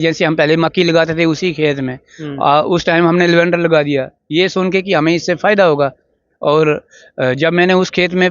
जैसे हम पहले मक्की लगाते थे उसी खेत में, उस टाइम हमने लेवेंडर लगा दिया, ये सुन के कि हमें इससे फ़ायदा होगा। और जब मैंने उस खेत में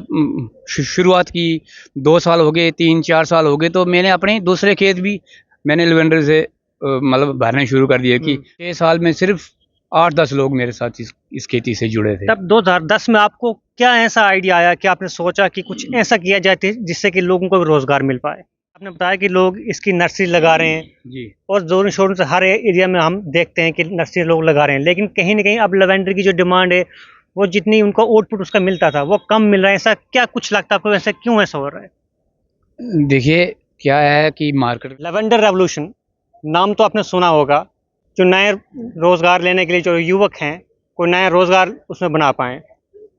शुरुआत की, 2 साल हो गए, 3-4 साल हो गए, तो मैंने अपने दूसरे खेत भी मैंने लेवेंडर से मतलब भरने शुरू कर दिए कि 6 साल में सिर्फ 8-10 लोग मेरे साथ इस खेती से जुड़े थे। तब 2010 में आपको क्या ऐसा आइडिया आया कि आपने सोचा कि कुछ ऐसा किया जाए जिससे कि लोगों को भी रोजगार मिल पाए? आपने बताया कि लोग इसकी नर्सरी लगा रहे हैं जी। और जोरों शोरों से हर एरिया में हम देखते हैं कि नर्सरी लोग लगा रहे हैं, लेकिन कहीं ना कहीं अब लेवेंडर की जो डिमांड है, वो जितनी उनको आउटपुट उसका मिलता था वो कम मिल रहा है। ऐसा क्या कुछ लगता है आपको, ऐसा क्यों ऐसा हो रहा है? देखिए, क्या है कि मार्केट लेवेंडर रेवोल्यूशन नाम तो आपने सुना होगा। जो नए रोजगार लेने के लिए जो युवक हैं, कोई नया रोजगार उसमें बना पाएँ।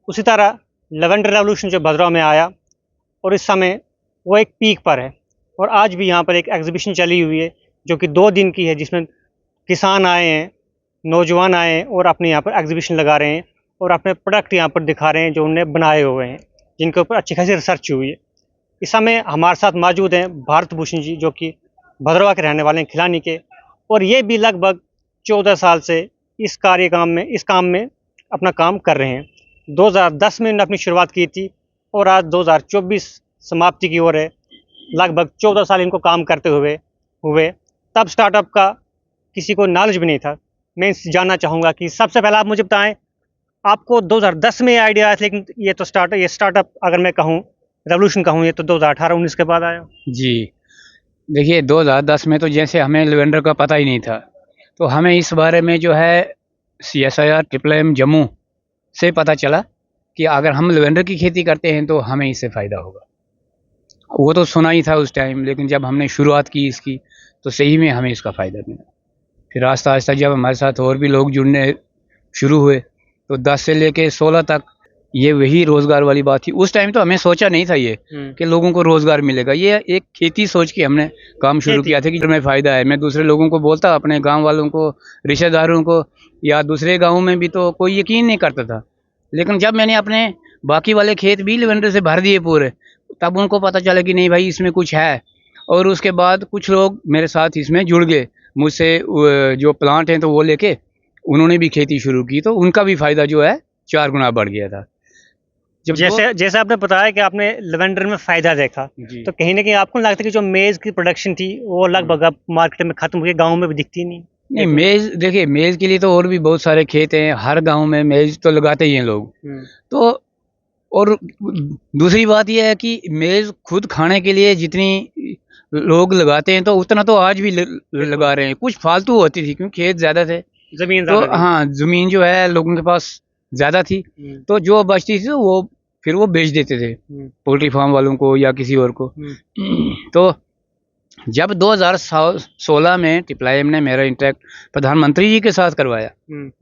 उसी तरह लेवेंडर रेवोल्यूशन जो भद्रवाह में आया और इस समय वो एक पीक पर है, और आज भी यहाँ पर एक एग्जीबिशन चली हुई है जो कि 2 दिन की है, जिसमें किसान आए हैं, नौजवान आए हैं और अपने यहाँ पर एग्जीबिशन लगा रहे हैं और अपने प्रोडक्ट यहाँ पर दिखा रहे हैं जो उन्होंने बनाए हुए हैं, जिनके ऊपर अच्छी खासी रिसर्च हुई है। इस समय हमारे साथ मौजूद हैं भारत भूषण जी, जो कि भद्रवाह के रहने वाले हैं, खिलानी के, और ये भी लगभग 14 साल से इस काम में अपना काम कर रहे हैं। 2010 में इन्होंने अपनी शुरुआत की थी और आज 2024 समाप्ति की ओर है। लगभग 14 साल इनको काम करते हुए तब स्टार्टअप का किसी को नॉलेज भी नहीं था। मैं जानना चाहूँगा कि सबसे पहले आप मुझे बताएं, आपको 2010 में आइडिया आया था, लेकिन ये स्टार्टअप अगर मैं कहूँ, रेवोल्यूशन कहूँ, ये तो 2018-19 के बाद आया। जी। देखिए, 2010 में तो जैसे हमें लेवेंडर का पता ही नहीं था, तो हमें इस बारे में जो है CSIR MMM जम्मू से पता चला कि अगर हम लेवेंडर की खेती करते हैं तो हमें इससे फ़ायदा होगा। वो तो सुना ही था उस टाइम, लेकिन जब हमने शुरुआत की इसकी तो सही में हमें इसका फ़ायदा मिला। फिर आहिस्ता आहिस्ता जब हमारे साथ और भी लोग जुड़ने शुरू हुए तो 10 से लेके 16 तक ये वही रोज़गार वाली बात थी। उस टाइम तो हमें सोचा नहीं था ये कि लोगों को रोज़गार मिलेगा। ये एक खेती सोच के हमने काम शुरू किया था कि इसमें फ़ायदा है। मैं दूसरे लोगों को बोलता, अपने गाँव वालों को, रिश्तेदारों को या दूसरे गाँव में भी, तो कोई यकीन नहीं करता था। लेकिन जब मैंने अपने बाकी वाले खेत भी लेवेंडर से भर दिए पूरे, तब उनको पता चला कि नहीं भाई इसमें कुछ है। और उसके बाद कुछ लोग मेरे साथ इसमें जुड़ गए। मुझसे जो प्लांट हैं तो वो लेके उन्होंने भी खेती शुरू की, तो उनका भी फ़ायदा जो है 4 गुना बढ़ गया था। जब जैसे आपने बताया कि आपने लेवेंडर में फ़ायदा देखा, तो कहीं न कहीं आपको नहीं लगता कि जो मेज़ की प्रोडक्शन थी वो लगभग अब मार्केट में ख़त्म हो गई, गाँव में भी दिखती नहीं? नहीं, मेज़ देखिए, मेज़ के लिए तो और भी बहुत सारे खेत हैं, हर गाँव में मेज़ तो लगाते ही हैं लोग। तो और दूसरी बात ये है कि मेज़ खुद खाने के लिए जितनी लोग लगाते हैं तो उतना तो आज भी लगा रहे हैं। कुछ फालतू होती थी क्योंकि खेत ज़्यादा थे, ज़मीन तो ज़्यादा थी। हाँ, ज़मीन जो है लोगों के पास ज़्यादा थी, तो जो बचती थी तो वो फिर वो बेच देते थे पोल्ट्री फार्म वालों को या किसी और को। तो जब 2016 में ट्रिपल ने मेरा इंटरेक्ट प्रधानमंत्री जी के साथ करवाया,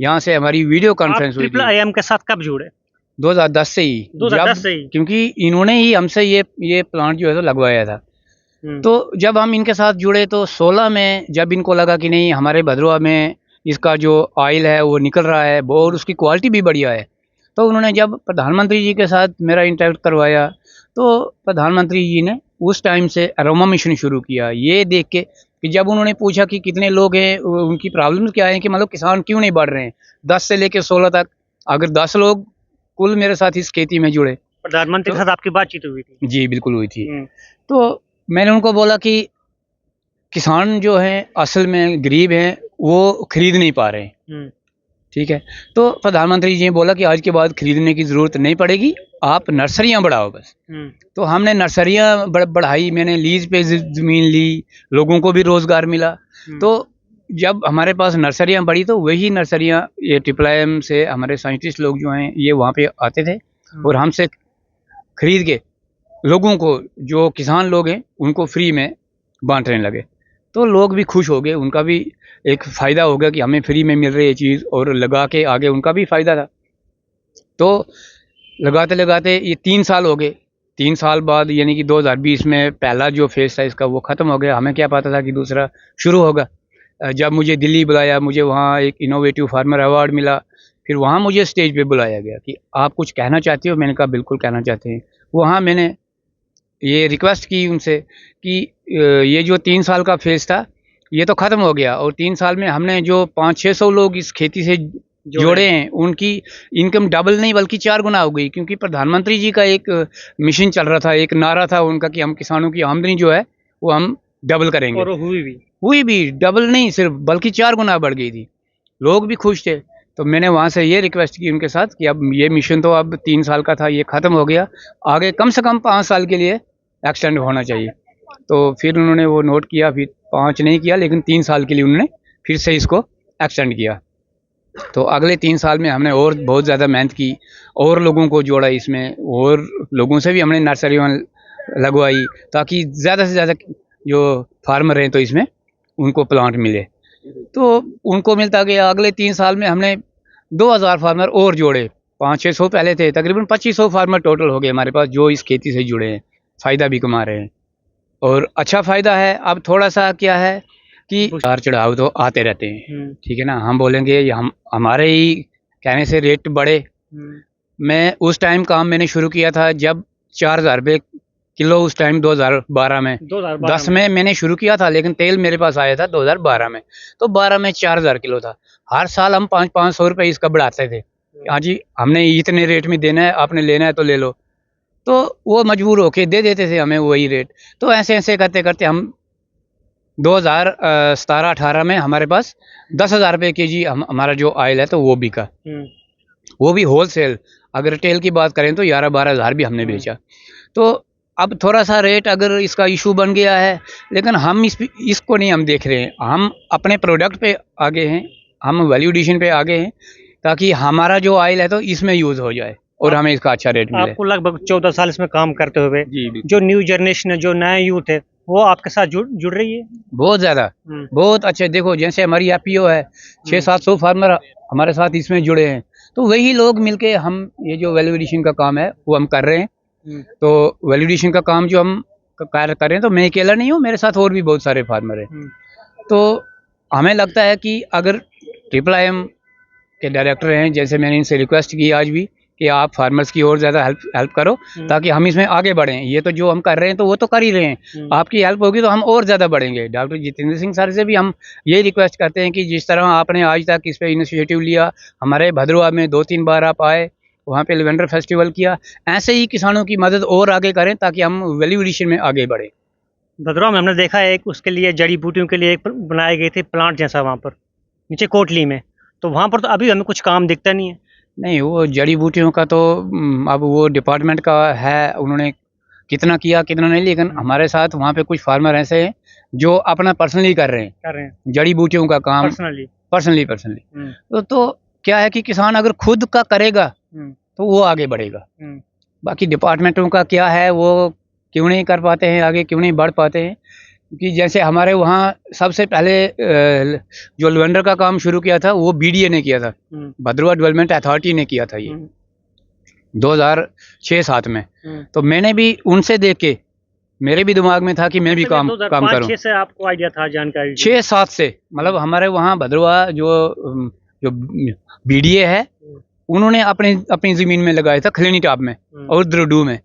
यहाँ से हमारी वीडियो कॉन्फ्रेंस हुई ट्रिपल थी। IIM के साथ कब जुड़े? 2010 से ही 2010 से ही? क्योंकि इन्होंने ही हमसे ये प्लांट जो है तो लगवाया था। तो जब हम इनके साथ जुड़े तो 16 में जब इनको लगा कि नहीं, हमारे भद्रवाह में इसका जो ऑयल है वो निकल रहा है और उसकी क्वालिटी भी बढ़िया है, तो उन्होंने जब प्रधानमंत्री जी के साथ मेरा इंटरेक्ट करवाया तो प्रधानमंत्री जी ने उस टाइम से अरोमा मिशन शुरू किया। ये देख के कि जब उन्होंने पूछा कि कितने लोग हैं, उनकी प्रॉब्लम्स क्या है, कि मतलब किसान क्यों नहीं बढ़ रहे हैं 10 से लेकर 16 तक, अगर 10 लोग कुल मेरे साथ इस खेती में जुड़े। प्रधानमंत्री के साथ आपकी बातचीत हुई थी? जी बिल्कुल हुई थी। तो मैंने उनको बोला कि किसान जो हैं असल में गरीब हैं, वो खरीद नहीं पा रहे हैं, ठीक है। तो प्रधानमंत्री जी ने बोला कि आज के बाद खरीदने की ज़रूरत नहीं पड़ेगी, आप नर्सरियाँ बढ़ाओ बस। तो हमने नर्सरियाँ बढ़ाई, मैंने लीज पे ज़मीन ली, लोगों को भी रोज़गार मिला। तो जब हमारे पास नर्सरियाँ बढ़ी तो वही नर्सरियाँ ये ट्रिपल से हमारे साइंटिस्ट लोग जो हैं ये वहाँ पे आते थे और हमसे खरीद के लोगों को, जो किसान लोग हैं उनको फ्री में बांटने लगे। तो लोग भी खुश हो गए, उनका भी एक फ़ायदा हो गया कि हमें फ्री में मिल रही है चीज़, और लगा के आगे उनका भी फ़ायदा था। तो लगाते लगाते ये 3 साल हो गए। 3 साल बाद यानी कि 2020 में पहला जो फेज़ था इसका वो ख़त्म हो गया। हमें क्या पता था कि दूसरा शुरू होगा। जब मुझे दिल्ली बुलाया, मुझे वहाँ एक इनोवेटिव फार्मर अवार्ड मिला, फिर वहाँ मुझे स्टेज पे बुलाया गया कि आप कुछ कहना चाहते हो? मैंने कहा बिल्कुल कहना चाहते हैं। वहाँ मैंने ये रिक्वेस्ट की उनसे कि ये जो 3 साल का फेज़ था ये तो खत्म हो गया, और 3 साल में हमने जो 500-600 लोग इस खेती से जोड़े हैं, उनकी इनकम डबल नहीं बल्कि 4 गुना हो गई, क्योंकि प्रधानमंत्री जी का एक मिशन चल रहा था, एक नारा था उनका कि हम किसानों की आमदनी जो है वो हम डबल करेंगे, और हुई भी डबल नहीं सिर्फ बल्कि 4 गुना बढ़ गई थी। लोग भी खुश थे। तो मैंने वहाँ से ये रिक्वेस्ट की उनके साथ कि अब ये मिशन तो अब 3 साल का था, ये ख़त्म हो गया, आगे कम से कम 5 साल के लिए एक्सटेंड होना चाहिए। तो फिर उन्होंने वो नोट किया, फिर 5 नहीं किया लेकिन 3 साल के लिए उन्होंने फिर से इसको एक्सटेंड किया। तो अगले 3 साल में हमने और बहुत ज़्यादा मेहनत की, और लोगों को जोड़ा इसमें, और लोगों से भी हमने नर्सरी लगवाई, ताकि ज़्यादा से ज़्यादा जो फार्मर हैं तो इसमें उनको प्लांट मिले। तो उनको मिलता गया। अगले 3 साल में हमने 2000 फार्मर और जोड़े, 500-600 पहले थे, तकरीबन 2500 फार्मर टोटल हो गए हमारे पास जो इस खेती से जुड़े हैं, फ़ायदा भी कमा रहे हैं और अच्छा फ़ायदा है। अब थोड़ा सा क्या है कि उतार चढ़ाव तो आते रहते हैं, ठीक है ना। हम बोलेंगे ये हमारे ही कहने से रेट बढ़े। मैं उस टाइम काम मैंने शुरू किया था जब 4000 रुपये किलो, उस टाइम 2012 में, 10 में मैंने शुरू किया था, लेकिन तेल मेरे पास आया था 2012 में, तो 12 में 4000 किलो था। हर साल हम 500 रुपये इसका बढ़ाते थे, हाँ जी हमने इतने रेट में देना है, आपने लेना है तो ले लो। तो वो मजबूर होके दे देते थे हमें वही रेट। तो ऐसे ऐसे करते करते हम 2017-18 में हमारे पास 10,000 रुपये के जी हमारा जो ऑयल है तो वो बिका, वो भी होल सेल। अगर रिटेल की बात करें तो 11-12 हज़ार भी हमने बेचा। तो अब थोड़ा सा रेट अगर इसका इशू बन गया है, लेकिन हम इसको नहीं हम देख रहे हैं, हम अपने प्रोडक्ट पे आगे हैं, हम वैल्यू एडिशन पे आगे हैं, ताकि हमारा जो ऑयल है तो इसमें यूज़ हो जाए और हमें इसका अच्छा रेट मिले। आपको लगभग 14 साल इसमें काम करते हुए जी जो न्यू जनरेशन है, जो नया यूथ है, वो आपके साथ जुड़ रही है बहुत ज़्यादा, बहुत अच्छे। देखो जैसे हमारी एपीओ है, 600-700 फार्मर हमारे साथ इसमें जुड़े हैं, तो वही लोग मिलके हम ये जो वैल्यू एडिशन का काम है वो हम कर रहे हैं। तो वैल्यू एडिशन का काम जो हम कार्य कर रहे हैं, तो मैं अकेला नहीं हूँ, मेरे साथ और भी बहुत सारे फार्मर हैं। तो हमें लगता है कि अगर IIM के डायरेक्टर हैं, जैसे मैंने इनसे रिक्वेस्ट की आज भी कि आप फार्मर्स की और ज़्यादा हेल्प करो ताकि हम इसमें आगे बढ़ें। ये तो जो हम कर रहे हैं तो वो तो कर ही रहे हैं, आपकी हेल्प होगी तो हम और ज़्यादा बढ़ेंगे। डॉक्टर जितेंद्र सिंह सर से भी हम ये रिक्वेस्ट करते हैं कि जिस तरह आपने आज तक इस पर इनिशिएटिव लिया, हमारे भद्रवाह में 2-3 बार आप आए, वहाँ पे लेवेंडर फेस्टिवल किया, ऐसे ही किसानों की मदद और आगे करें ताकि हम वैल्यू एडिशन में आगे बढ़ें। भद्रवाह में हमने देखा है एक उसके लिए जड़ी बूटियों के लिए एक बनाए गए थे प्लांट जैसा वहाँ पर नीचे कोटली में, तो वहाँ पर तो अभी हमें कुछ काम दिखता नहीं है। नहीं, वो जड़ी बूटियों का तो अब वो डिपार्टमेंट का है, उन्होंने कितना किया कितना नहीं, लेकिन हमारे साथ वहाँ पे कुछ फार्मर ऐसे हैं जो अपना पर्सनली कर रहे हैं जड़ी बूटियों का काम पर्सनली। तो क्या है कि किसान अगर खुद का करेगा तो वो आगे बढ़ेगा। बाकी डिपार्टमेंटों का क्या है, वो क्यों नहीं कर पाते हैं आगे, क्यों नहीं बढ़ पाते हैं, क्योंकि जैसे हमारे वहाँ सबसे पहले जो लेवेंडर का काम शुरू किया था वो BDA ने किया था, भद्रवाह डेवलपमेंट अथॉरिटी ने किया था ये 2006-07 में। तो मैंने भी उनसे देख के मेरे भी दिमाग में था कि मैं भी काम करूं। 6 से आपको आइडिया था, जानकारी 6-7 से, मतलब हमारे वहाँ भद्रवाह जो BDA है उन्होंने अपनी ज़मीन में लगाया था, खलेनी टाप में और द्रुडू में।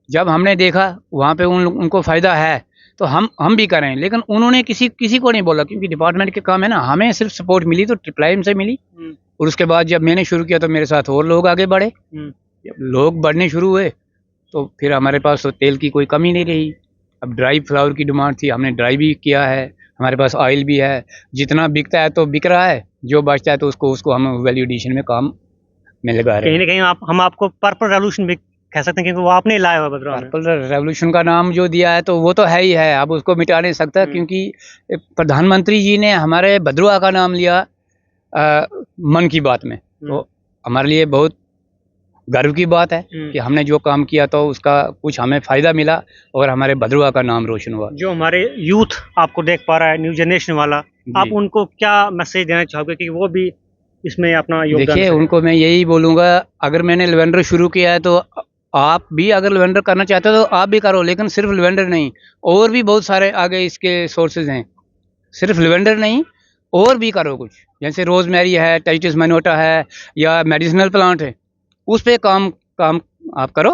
जब हमने देखा वहाँ पे उनको फ़ायदा है तो हम भी करें, लेकिन उन्होंने किसी को नहीं बोला, क्योंकि डिपार्टमेंट के काम है ना। हमें सिर्फ सपोर्ट मिली तो IIM से मिली, और उसके बाद जब मैंने शुरू किया तो मेरे साथ और लोग आगे बढ़े। जब लोग बढ़ने शुरू हुए तो फिर हमारे पास तो तेल की कोई कमी नहीं रही। अब ड्राई फ्लावर की डिमांड थी, हमने ड्राई भी किया है, हमारे पास ऑयल भी है, जितना बिकता है तो बिक रहा है, जो बचता है तो उसको हम वैल्यू एडिशन में काम में लगा रहे हैं। कहीं ना कहीं हम आपको पर्पल रेवोल्यूशन भी कह सकते हैं, क्योंकि वो आपने लाया हुआ भद्रवाह में। पर्पल रेवोल्यूशन का नाम जो दिया है तो वो तो है ही है, अब उसको मिटा नहीं सकता, क्योंकि प्रधानमंत्री जी ने हमारे भद्रवाह का नाम लिया मन की बात में। तो हमारे लिए बहुत गर्व की बात है कि हमने जो काम किया तो उसका कुछ हमें फ़ायदा मिला और हमारे भद्रवाह का नाम रोशन हुआ। जो हमारे यूथ आपको देख पा रहा है, न्यू जनरेशन वाला, आप उनको क्या मैसेज देना चाहोगे कि वो भी इसमें अपना योगदान? देखिए, उनको मैं यही बोलूँगा, अगर मैंने लेवेंडर शुरू किया है तो आप भी अगर लेवेंडर करना चाहते हो तो आप भी करो, लेकिन सिर्फ लेवेंडर नहीं, और भी बहुत सारे आगे इसके सोर्सेज हैं। सिर्फ लेवेंडर नहीं, और भी करो कुछ, जैसे रोजमेरी है, टाइटस मिनोटा है, या मेडिसिनल प्लांट है, उस पे काम आप करो,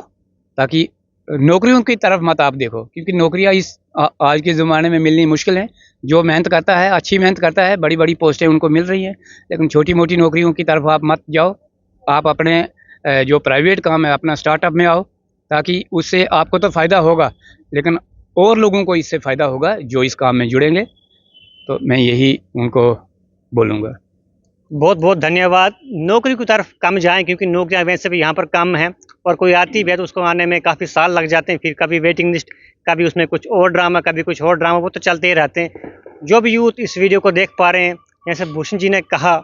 ताकि नौकरियों की तरफ मत आप देखो, क्योंकि नौकरियां इस आज के ज़माने में मिलनी मुश्किल है। जो मेहनत करता है, अच्छी मेहनत करता है, बड़ी बड़ी पोस्टें उनको मिल रही हैं, लेकिन छोटी मोटी नौकरियों की तरफ आप मत जाओ। आप अपने जो प्राइवेट काम है अपना स्टार्टअप में आओ, ताकि उससे आपको तो फ़ायदा होगा, लेकिन और लोगों को इससे फ़ायदा होगा जो इस काम में जुड़ेंगे। तो मैं यही उनको बोलूँगा। बहुत बहुत धन्यवाद। नौकरी की तरफ कम जाएं, क्योंकि नौकरियां वैसे भी यहाँ पर कम हैं, और कोई आती भी है तो उसको आने में काफ़ी साल लग जाते हैं। फिर कभी वेटिंग लिस्ट, कभी उसमें कुछ और ड्रामा, कभी कुछ और ड्रामा, वो तो चलते ही रहते हैं। जो भी यूथ इस वीडियो को देख पा रहे हैं, जैसे भूषण जी ने कहा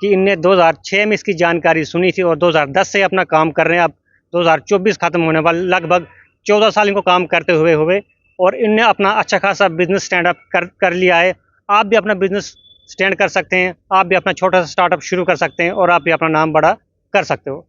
कि इनने 2006 में इसकी जानकारी सुनी थी और 2010 से अपना काम कर रहे हैं। अब 2024 खत्म होने वाला, लगभग 14 साल इनको काम करते हुए हुए, और इनने अपना अच्छा खासा बिजनेस स्टैंड अप कर लिया है। आप भी अपना बिजनेस स्टैंड कर सकते हैं, आप भी अपना छोटा सा स्टार्टअप शुरू कर सकते हैं, और आप भी अपना नाम बड़ा कर सकते हो।